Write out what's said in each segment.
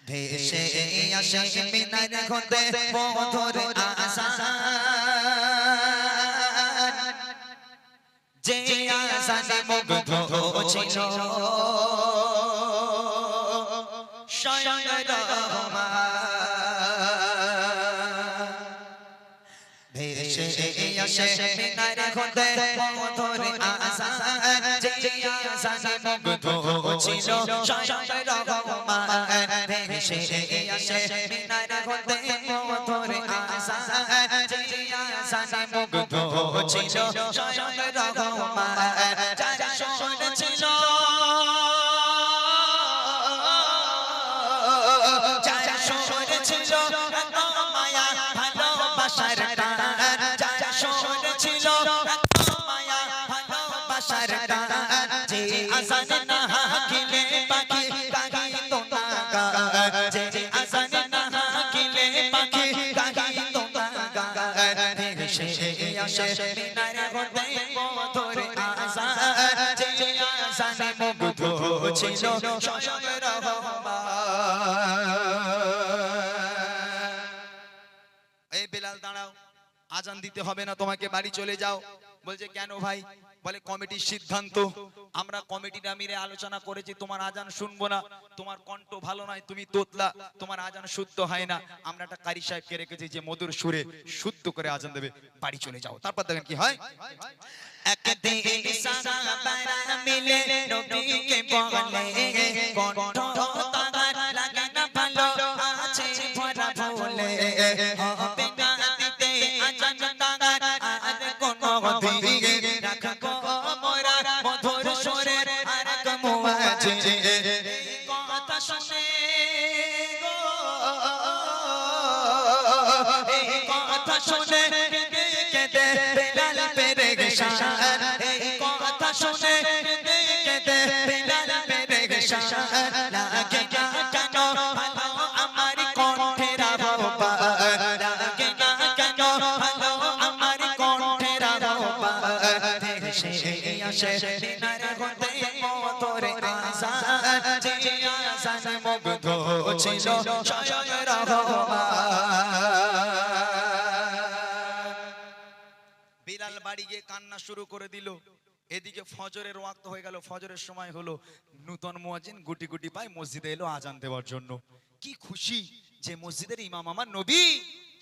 ভেসে আসে মিনার হতে মধুর আযান, যে আযানে মুগ্ধ ছিল স্বয়ং রহমান। ভেসে আসে মিনার হতে মধুর আযান, যে আযানে মুগ্ধ ছিল স্বয়ং রহমান। ভেসে আসে মিনার হতে মধুর আযান, যে আযানে মুগ্ধ ছিল স্বয়ং রহমান। যার সুর ছিল মায়া ভালোবাসার টান, যার সুর ছিল মায়া ভালোবাসার টান, যে আযানে না হাকিলে পাখি গাহিত না গান, যে আযানে না হাকিলে পাখি গাহিত না গান। ভেসে আসে মিনার হতে মধুর আযান, যে আযানে মুগ্ধ ছিল স্বয়ং রহমান। এই বেলাল দাঁড়াও, আজান দিতে হবে না, তোমাকে বাড়ি চলে যাও। বলছে কেন ভাই? বলে কমিটির সিদ্ধান্ত, আমরা কমিটিটা মিলে আলোচনা করেছি, তোমার আজান শুনবো না, তোমার কণ্ঠ ভালো নয়, তুমি তোতলা, তোমার আজান শুদ্ধ হয় না। আমরা একটা কারি সাহেবকে রেখেছি যে মধুর সুরে শুদ্ধ করে আজান দেবে, বাড়ি চলে যাও। তারপর দেখেন কি হয়। একদিন সাহাবারা মিলে নবীকে বলে, কণ্ঠ তার লাগে না ভালো, আছে ভরা ভুলে, হবে না দিতে আজান তার আর কোনো দিন, রাখবো মোরা মধুর সুরের আর কমুয়াছে। কথা শুনে গো, এই কথা শুনে কেঁদে বেলাল পেরেশান, এই কথা শুনে কেঁদে বেলাল পেরেশান। লাগে না কেন ভালো আমার কণ্ঠের আহ্বান, লাগে না কেন ভালো আমার কণ্ঠের আহ্বান। ভেসে আসে মিনার হতে মধুর আযান, যে আযানে মুগ্ধ ছিল স্বয়ং রহমান। বিলাল বাড়ি গিয়ে কান্না শুরু করে দিল। এদিকে ফজরের ওয়াক্ত হয়ে গেল, ফজরের সময় হলো। নূতন মুয়াজ্জিন গুটি গুটি পায় মসজিদে এলো আজান দেওয়ার জন্য। কি খুশি যে মসজিদের ইমাম আমার নবী।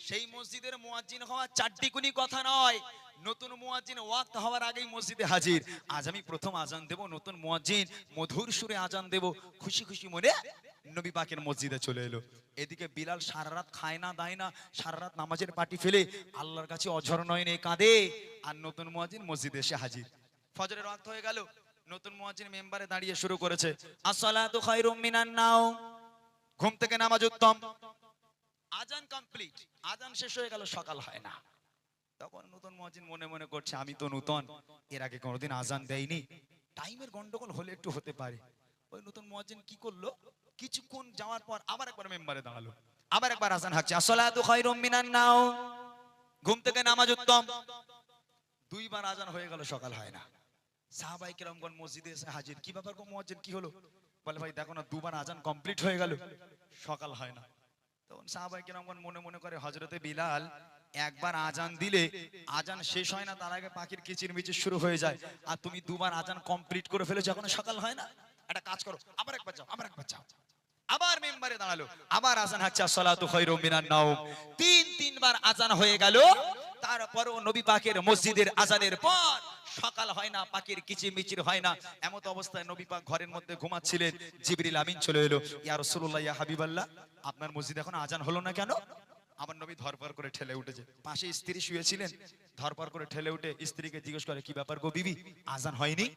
সেই মসজিদের মুয়াজ্জিন হওয়া চারটিকুনি কথা নয়, নতুন মুয়াজ্জিন ওয়াক্ত হওয়ার আগেই মসজিদে হাজির। আজ আমি প্রথম আজান দেব, নতুন মুয়াজ্জিন মধুর সুরে আজান দেব। খুশি খুশি মনে নবী পাকের মসজিদে চলে এলো। এদিকে বিলাল সারা রাত খায় না দায় না, সারা রাত নামাজের পাটি ফেলে আল্লাহর কাছে অঝর নয়নে কাঁদে। আর নতুন মুয়াজ্জিন মসজিদে এসে হাজির। ফজরের ওয়াক্ত হয়ে গেল, নতুন মুয়াজ্জিন মেম্বারে দাঁড়িয়ে শুরু করেছে, আসসালাতু খায়রুম মিনান নাওম, ঘুম থেকে নামাজ উত্তম। আজান কমপ্লিট, আজান শেষ হয়ে গেল, সকাল হয় না। তখন নতুন মুয়াজ্জিন মনে মনে করছে আমি তো নতুন, এর আগে কোনোদিন আজান দেয়নি, টাইমের গন্ডগোল হলে একটু হতে পারে। ওই নতুন মুয়াজ্জিন কি করলো, কিছুক্ষণ যাওয়ার পর আবার একবার মেম্বারে দাঁড়ালো, আবার একবার আজান হাঁকছে, আসসালাতু খায়রুম মিনান নাওম, ঘুম থেকে নামাজ উত্তম। দুইবার আজান হয়ে গেল, সকাল হয় না। সাহাবায়ে কেরামগণ মসজিদে এসে হাজির। কি ব্যাপার গো মুয়াজ্জিন, কি হলো? বলে ভাই দেখো না, দুবার আজান কমপ্লিট হয়ে গেল, সকাল হয় না। তখন সাহাবায়ে কেরামগণ মনে মনে করে, হযরতে বিলাল একবার আজান দিলে আজান শেষ হয় না, তার আগে পাখির কিচিরমিচির শুরু হয়ে যায়, আর তুমি দুবার আজান কমপ্লিট করে ফেলেছো, এখনো সকাল হয় না। একটা কাজ করো, আবার একবার যাও, আবার একবার যাও। আবার মেম্বারে দাঁড়ালো, আবার আজান হাঁকছে, আসসালাতু খায়রুম মিনান নাওম। তিনবার আজান হয়ে গেল। তারপরও নবী পাকের মসজিদের আজানের পর সকাল হয় না, পাখির কিচিরমিচির হয় না। এমত অবস্থায় নবী পাক ঘরের মধ্যে ঘুমাচ্ছিলেন, জিবরিল আমিন চলে এলো, ইয়া রাসূলুল্লাহ, ইয়া হাবিবাল্লাহ, আপনার মসজিদে এখন আজান হলো না কেন? আমার নবী ধরপর করে ঠেলে উঠেছে। পাশে স্ত্রী শুয়েছিলেন, ধরপর করে ঠেলে উঠে স্ত্রীকে জিজ্ঞেস করে, কি ব্যাপার গো বিবি, আজান হয়নি?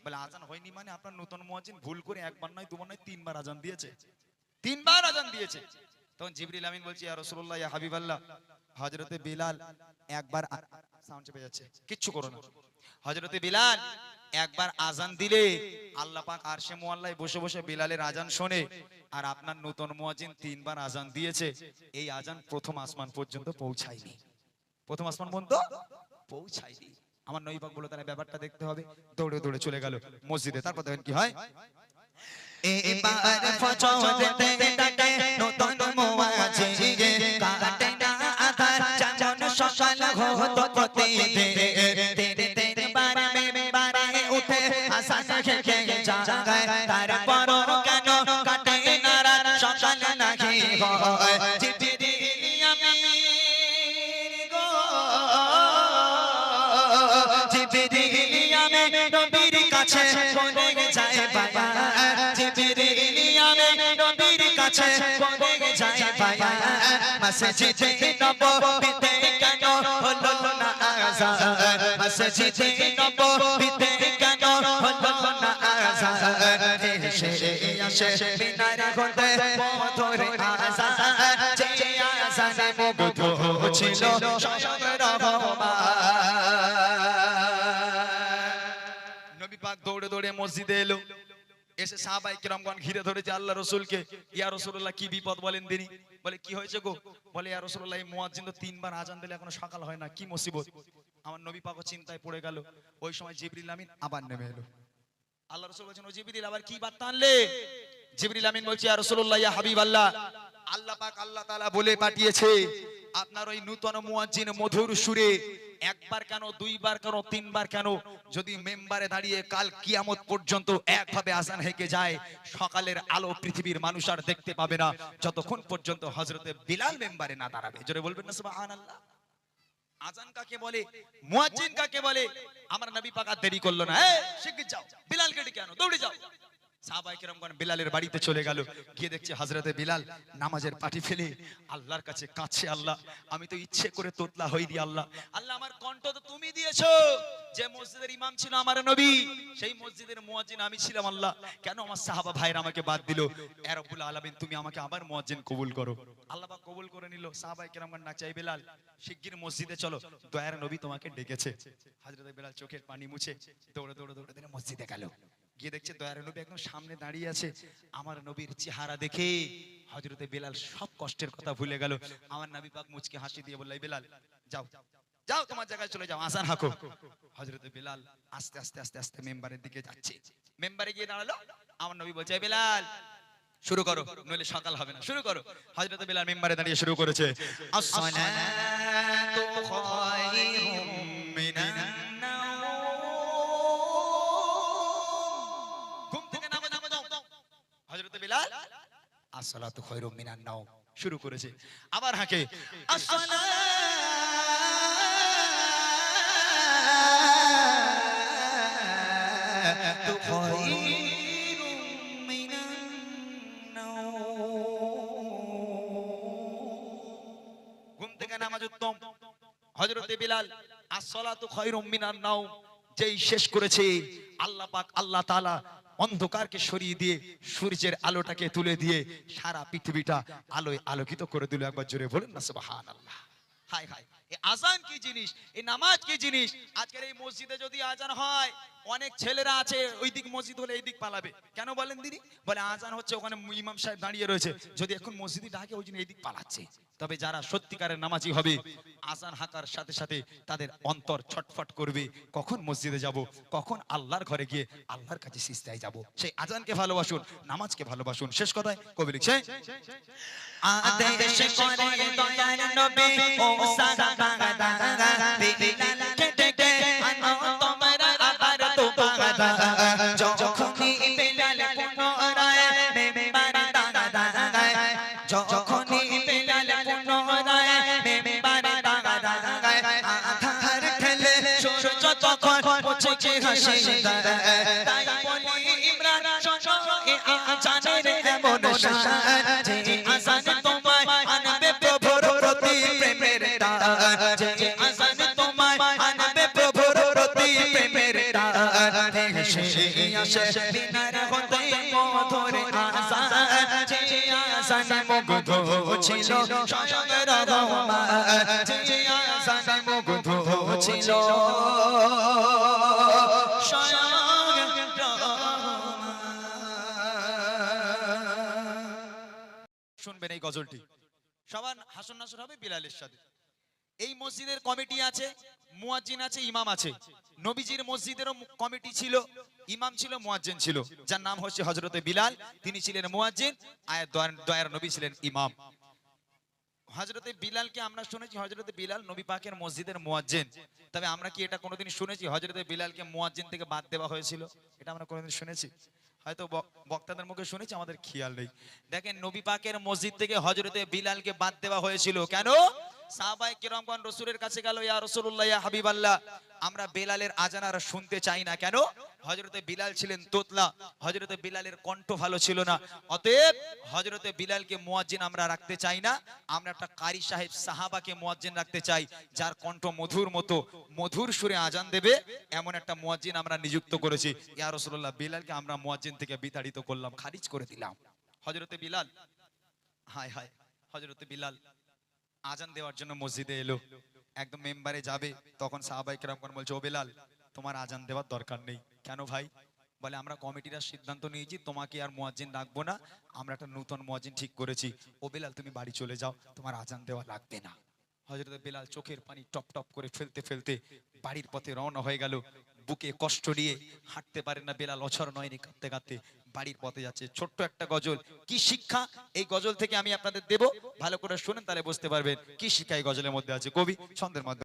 বলে আজান হয়নি মানে আপনার নতুন মুয়াজ্জিন ভুল করে একবার নয় দুবার নয় তিনবার আজান দিয়েছে, তিনবার আজান দিয়েছে। তখন জিবরিল আমিন বলছে, ইয়া রাসূলুল্লাহ, ইয়া হাবিবাল্লাহ, হযরতে বিলাল একবার, সাউন্ড চেপে যাচ্ছে, কিচ্ছু করো না, হযরতে বিলাল একবার আজান দিলে আল্লাহ পাক আরশে মুআল্লায় বসে বসে বিলালের আজান শোনে। আর আপনার নতুন মুয়াজ্জিন তিনবার আজান দিয়েছে, এই আজান প্রথম আসমান পর্যন্ত পৌঁছায়নি, প্রথম আসমান পর্যন্ত পৌঁছায়নি। আমার নবী পাক বলল, তাহলে ব্যাপারটা দেখতে হবে। দৌড়ে দৌড়ে চলে গেল মসজিদে। তারপর দেখেন কি হয়। এবার ফজরেতে ডাকে সকাল হতো প্রতিদিন তেরে তেরে বারে বারে উঠে আসান খেকে জাগায় তারপর কেন কাটে না রাত সকাল নাহি হয় জিবরিল আমিন গো জিবরিল আমিন নবীর কাছে পড়ে যায় বাবা জিবরিল আমিন নবীর কাছে পড়ে যায় বাবা মসজিদে নববীতে কেন হলো না আযান মসজিদে নববীতে কেন হলো না আযান এসে আসে মিনার হতে পথরে আযান যে আযানে মুগ্ধ ছিল স্বয়ং রহমান নবী পাক দৌড়ে দৌড়ে মসজিদে এলো এসে সাহাবায়ে কেরামগণ ঘিরে ধরেছে আল্লাহ রাসূলকে ইয়া রাসূলুল্লাহ কি বিপদ বলেন তিনি বলে কি হয়েছে গো বলে ইয়া রাসূলুল্লাহ এই মুয়াজ্জিন তো তিনবার আজান দিলে এখনো সকাল হয় না কি মুসিবত আমার নবী পাক চিন্তায় পড়ে গেল ওই সময় জিবরিল আমিন আবার নেমে এলো আল্লাহ রাসূল বলেন ও জিবরিল আবার কি বার্তা আনলে জিবরিল আমিন বলছে ইয়া রাসূলুল্লাহ ইয়া হাবিবাল্লাহ আল্লাহ পাক আল্লাহ তাআলা বলে পাঠিয়েছে আপনার ওই নূতন মুয়াজ্জিন মধুর সুরে একবার কেন দুইবার কেন তিনবার কেন যদি মেম্বারে দাঁড়িয়ে কাল কিয়ামত পর্যন্ত একভাবে আজান হেঁকে যায় সকালের আলো পৃথিবীর মানুষ আর দেখতে পাবে না যতক্ষণ পর্যন্ত হযরতে বিলাল মেম্বারে না দাঁড়াবে জোরে বলবেন না সুবহানাল্লাহ আজান কাকে বলে মুয়াজ্জিন কাকে বলে আমার নবী পাক আর দেরি করলো না এই শিগগির যাও বিলালকে ডেকে আনো দৌড়ে যাও সাহাবায়ে কেরামগণ বিলালের বাড়িতে চলে গেল গিয়ে দেখছে হযরতে বিলাল নামাজের পাটি ফেলে আল্লাহর কাছে কাঁদছে আল্লাহ আমি তো ইচ্ছে করে তোতলা হইনি আল্লাহ আল্লাহ আমার কণ্ঠ তো তুমি দিয়েছো যে মসজিদের ইমাম ছিল আমার নবী সেই মসজিদের মুয়াজ্জিন আমি ছিলাম আল্লাহ কেন আমার সাহাবা ভাইরা আমাকে বাদ দিল এ রব্বুল আলামিন তুমি আমাকে আবার মুয়াজ্জিন কবুল করো আল্লাহ পাক কবুল করে নিল সাহাবায়ে কেরামগণ না চাই বিলাল শিগগির মসজিদে চলো দয়ার নবী তোমাকে ডেকেছে হযরতে বিলাল চোখের পানি মুছে দৌড়ে দৌড়ে দৌড়ে মসজিদে গেল গিয়ে দেখছে দয়ার নবী একদম সামনে দাঁড়িয়ে আছে আমার নবীর চেহারা দেখে হযরতে বিলাল সব কষ্টের কথা ভুলে গেল আমার নবী পাক মুচকে হাসি দিয়ে বলল বিলাল যাও যাও তোমার জায়গায় চলে যাও আজান হাঁকো হযরতে বিলাল আস্তে আস্তে আস্তে আস্তে মেম্বারের দিকে যাচ্ছে মেম্বারে গিয়ে দাঁড়ালো আমার নবী বলছে বিলাল শুরু করো নইলে সকাল হবে না শুরু করো হযরতে বিলাল মেম্বারে দাঁড়িয়ে শুরু করেছে আসসালাতু খায়রুম মিনান হযরতে বিলাল আসসালাতু খায়রুম মিনান নাওম শুরু করেছে আবার হাঁকে আসসালাতু খায়রুম মিনান নাওম ঘুম থেকে নামাজ উত্তম হযরতে বিলাল আসসালাতু খায়রুম মিনান নাওম যেই শেষ করেছে আল্লাহ পাক আল্লাহ তাআলা অন্ধকারকে সরিয়ে দিয়ে সূর্যের আলোটাকে তুলে দিয়ে সারা পৃথিবীটা আলোয় আলোকিত করে দিল একবার জোরে বলেন না সুবহানাল্লাহ হায় হায় এই আজান কি জিনিস এই নামাজ কি জিনিস আজকের এই মসজিদে যদি আজান হয় অনেক ছেলেরা আছে ওই দিক মসজিদ হলে এই দিক পালাবে কেন বলেন দিদি বলে আজান হচ্ছে ওখানে ইমাম সাহেব দাঁড়িয়ে রয়েছে যদি এখন মসজিদে ডাকে ওই জন্য এই দিক পালাচ্ছে তবে যারা সত্যিকারের নামাজি হবে আজান হাঁকার সাথে সাথে তাদের অন্তর ছটফট করবে কখন মসজিদে যাব কখন আল্লাহর ঘরে গিয়ে আল্লাহর কাছে সিজদায় যাব সেই আজানকে ভালোবাসুন নামাজকে ভালোবাসুন শেষ কথায় কবি লিখছে আদেশ করে দয়ার নবী ও সাহাবা দাদা বিলাল কেটে আনো তোমরা আবার তো বাগদা যখনই বিলাল পুনরায় মেম্বার দাদা যখনই বিলাল পুনরায় মেম্বার দাদা আধার ঠেলে সূর্য তখন মুছে হাসি তাই বলি ইমরান শোনো এ আজানের এমন শান যে আজান তোমায় আনবে প্রভুর প্রতি প্রেমের টান যে আজান তোমায় আনবে প্রভুর প্রতি প্রেমের টান এসে আসে বিনার হতে মধুর আজান যে আজান মুগ্ধ ছিল স্বয়ং রহমান যে আজান মুগ্ধ ছিল স্বয়ং শুনবেন এই গজলটি সবার হাসন নাসর হবে বিলালের সাথে এই মসজিদের কমিটি আছে মুয়াজ্জিন আছে ইমাম আছে নবীজির মসজিদেরও কমিটি ছিল ইমাম ছিল মুয়াজ্জিন ছিল যার নাম হচ্ছে হযরতে বিলাল তিনি ছিলেন মুয়াজ্জিন আর দয়ার নবী ছিলেন ইমাম হযরতে বিলালকে আমরা শুনেছি হযরতে বিলাল নবী পাকের মসজিদের মুয়াজ্জিন। তবে আমরা কি এটা কোনোদিন শুনেছি হযরতে বিলালকে মুয়াজ্জিন থেকে বাদ দেওয়া হয়েছিল? এটা আমরা কোনোদিন শুনেছি? হয়তো বক্তাদের মুখে শুনেছি, আমাদের খেয়াল নেই। দেখেন নবী পাকের মসজিদ থেকে হযরতে বিলালকে বাদ দেওয়া হয়েছিল কেন? সাহাবায়ে কেরামগণ রাসূলের কাছে গেল, ইয়া রাসূলুল্লাহ, ইয়া হাবিবাল্লাহ, আমরা বেলালের আজান আর শুনতে চাই না। কেন? হযরতে বিলাল ছিলেন তোতলা, হযরতে বিলালের কণ্ঠ ভালো ছিল না। অতএব হযরতে বিলালকে মুয়াজ্জিন আমরা রাখতে চাই না, আমরা একটা কারি সাহেব সাহাবাকে মুয়াজ্জিন রাখতে চাই, যার কণ্ঠ মধুর মতো মধুর সুরে আজান দেবে এমন একটা মুয়াজ্জিন আমরা নিযুক্ত করেছি। ইয়া রাসূলুল্লাহ, বিলালকে আমরা মুয়াজ্জিন থেকে বিতাড়িত করলাম, খারিজ করে দিলাম। হযরতে বিলাল, হায় হায়, হযরতে বিলাল আজান দেওয়ার জন্য মসজিদে এলো, একদম মেম্বারে যাবে, তখন সাহাবায়ে কেরামগণ বলছে, ও বেলাল, তোমার আজান দেওয়ার দরকার নেই। কেন ভাই? বলে, আমরা কমিটিরা সিদ্ধান্ত নিয়েছি তোমাকে আর মুয়াজ্জিন রাখবো না, আমরা একটা নতুন মুয়াজ্জিন ঠিক করেছি। ও বেলাল, তুমি বাড়ি চলে যাও, তোমার আজান দেওয়া লাগবে না। হযরত বেলাল চোখের পানি টপ টপ করে ফেলতে ফেলতে বাড়ির পথে রওনা হয়ে গেল। বুকে কষ্ট নিয়ে হাঁটতে পারে না বেলাল, অছর নয়নি, কাঁদতে কাঁদতে বাড়ির পথে যাচ্ছে। ছোট্ট একটা গজল, কি শিক্ষা এই গজল থেকে আমি আপনাদের দেব, ভালো করে শুনেন, তাহলে বুঝতে পারবেন কি শিক্ষা এই গজলের মধ্যে আছে। কবি ছন্দের মাধ্যমে